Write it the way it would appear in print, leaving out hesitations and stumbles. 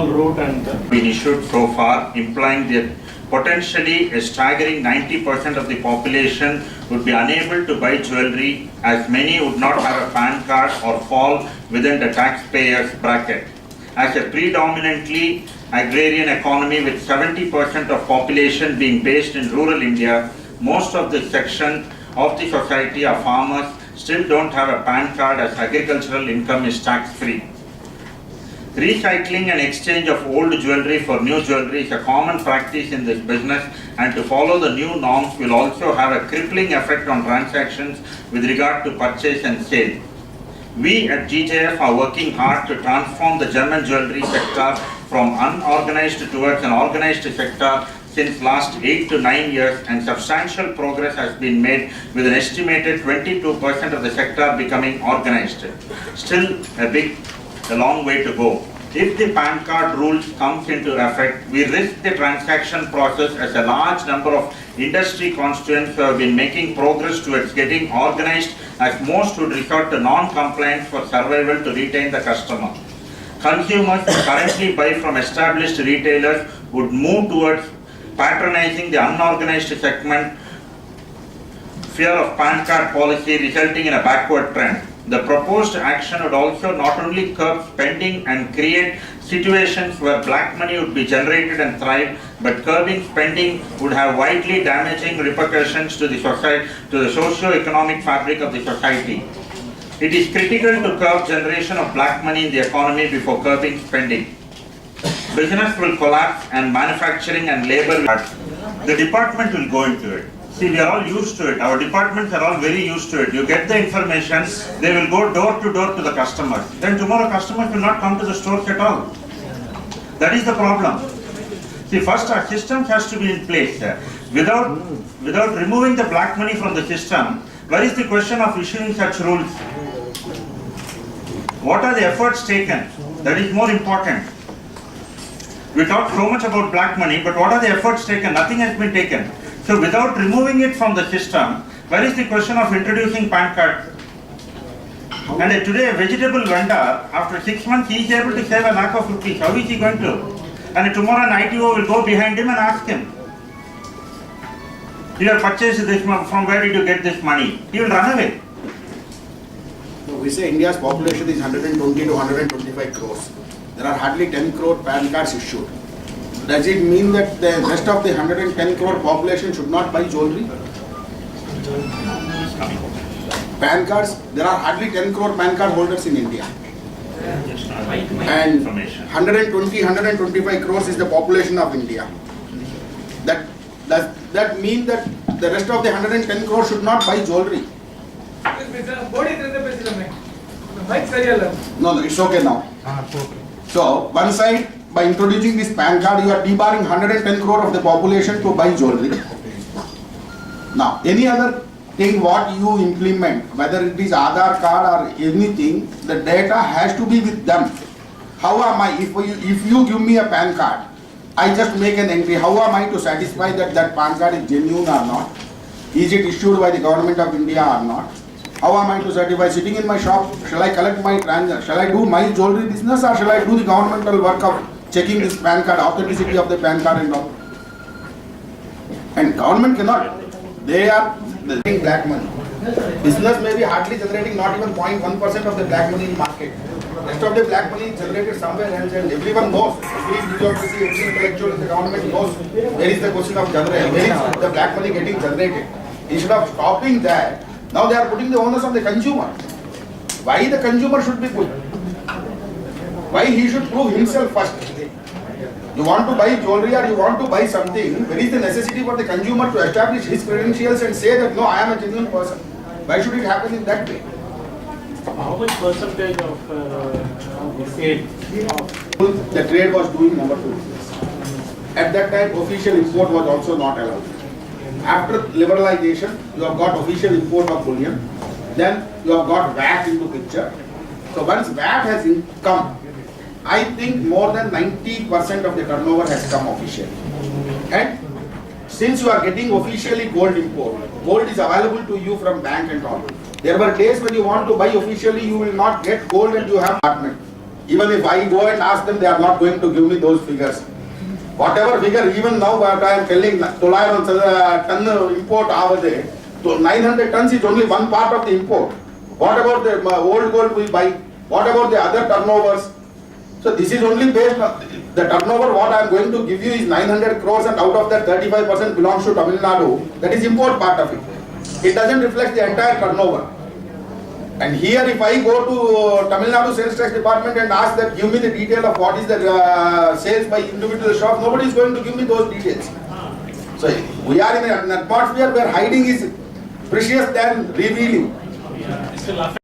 route and been issued so far, implying that potentially a staggering 90% of the population would be unable to buy jewelry, as many would not have a PAN card or fall within the taxpayers bracket. As a predominantly agrarian economy with 70% of population being based in rural India, most of the section of the society are farmers still don't have a PAN card, as agricultural income is tax-free. Recycling and exchange of old jewelry for new jewelry is a common practice in this business, and to follow the new norms will also have a crippling effect on transactions with regard to purchase and sale. We at GJF are working hard to transform the gem and jewelry sector from unorganized towards an organized sector since last 8 to 9 years, and substantial progress has been made with an estimated 22% of the sector becoming organized. Still a long way to go. If the PAN card rules comes into effect, we risk the transaction process, as a large number of industry constituents who have been making progress towards getting organized, as most would resort to non-compliance for survival to retain the customer. Consumers who currently buy from established retailers would move towards patronizing the unorganized segment, fear of PAN card policy resulting in a backward trend. The proposed action would also not only curb spending and create situations where black money would be generated and thrive, but curbing spending would have widely damaging repercussions to the society, to the socio-economic fabric of the society. It is critical to curb generation of black money in the economy before curbing spending. Business will collapse and manufacturing and labor will. The department will go into it. See, we are all used to it. Our departments are all very used to it. You get the information, they will go door to door to the customers. Then tomorrow customers will not come to the stores at all. That is the problem. See, first our system has to be in place. Without removing the black money from the system, where is the question of issuing such rules? What are the efforts taken? That is more important. We talk so much about black money, but what are the efforts taken? Nothing has been taken. So without removing it from the system, where is the question of introducing PAN card? And today a vegetable vendor, after 6 months, he is able to save a lakh of rupees. How is he going to? And tomorrow an ITO will go behind him and ask him, you have purchased this, from where did you get this money? He will run away. So we say India's population is 120 to 125 crores. There are hardly 10 crore PAN cards issued. Does it mean that the rest of the 110 crore population should not buy jewelry? PAN cards, there are hardly 10 crore PAN card holders in India. And 120, 125 crores is the population of India. Does that mean that the rest of the 110 crores should not buy jewelry? No, it's okay now. So, one side, by introducing this PAN card, you are debarring 110 crore of the population to buy jewelry. Now, any other thing what you implement, whether it is Aadhaar card or anything, the data has to be with them. How am I, if you give me a PAN card, I just make an entry, how am I to satisfy that that PAN card is genuine or not? Is it issued by the government of India or not? How am I to certify? Sitting in my shop, shall I collect my transaction? Shall I do my jewelry business, or shall I do the governmental work of checking this PAN card, authenticity of the PAN card and all? And government cannot. They are generating black money. Business may be hardly generating not even 0.1% of the black money in market. Rest of the black money is generated somewhere else, and everyone knows. Every bureaucracy, every intellectual in the government knows where is the question of generation, where is the black money getting generated. Instead of stopping that, now they are putting the onus on the consumer. Why the consumer should be put? Why he should prove himself first? You want to buy jewelry or you want to buy something, where is the necessity for the consumer to establish his credentials and say that no, I am a genuine person? Why should it happen in that way? how much percentage of the sale The trade was doing number 2 business. At that time, official import was also not allowed. After liberalization, you have got official import of bullion. Then you have got VAT into picture. So once VAT has come, I think more than 90% of the turnover has come officially. And since you are getting officially gold import, gold is available to you from bank and all. There were days when you want to buy officially, you will not get gold and you have apartment. Even if I go and ask them, they are not going to give me those figures. Whatever figure, even now what I am telling, 900 ton import avade, so 900 tons is only one part of the import. What about the old gold we buy? What about the other turnovers? So this is only based on the turnover. What I am going to give you is 900 crores, and out of that 35% belongs to Tamil Nadu. That is import part of it. It doesn't reflect the entire turnover. And here if I go to Tamil Nadu Sales Tax Department and ask that give me the detail of what is the sales by individual shop, nobody is going to give me those details. So we are in an atmosphere where hiding is precious than revealing. This will affect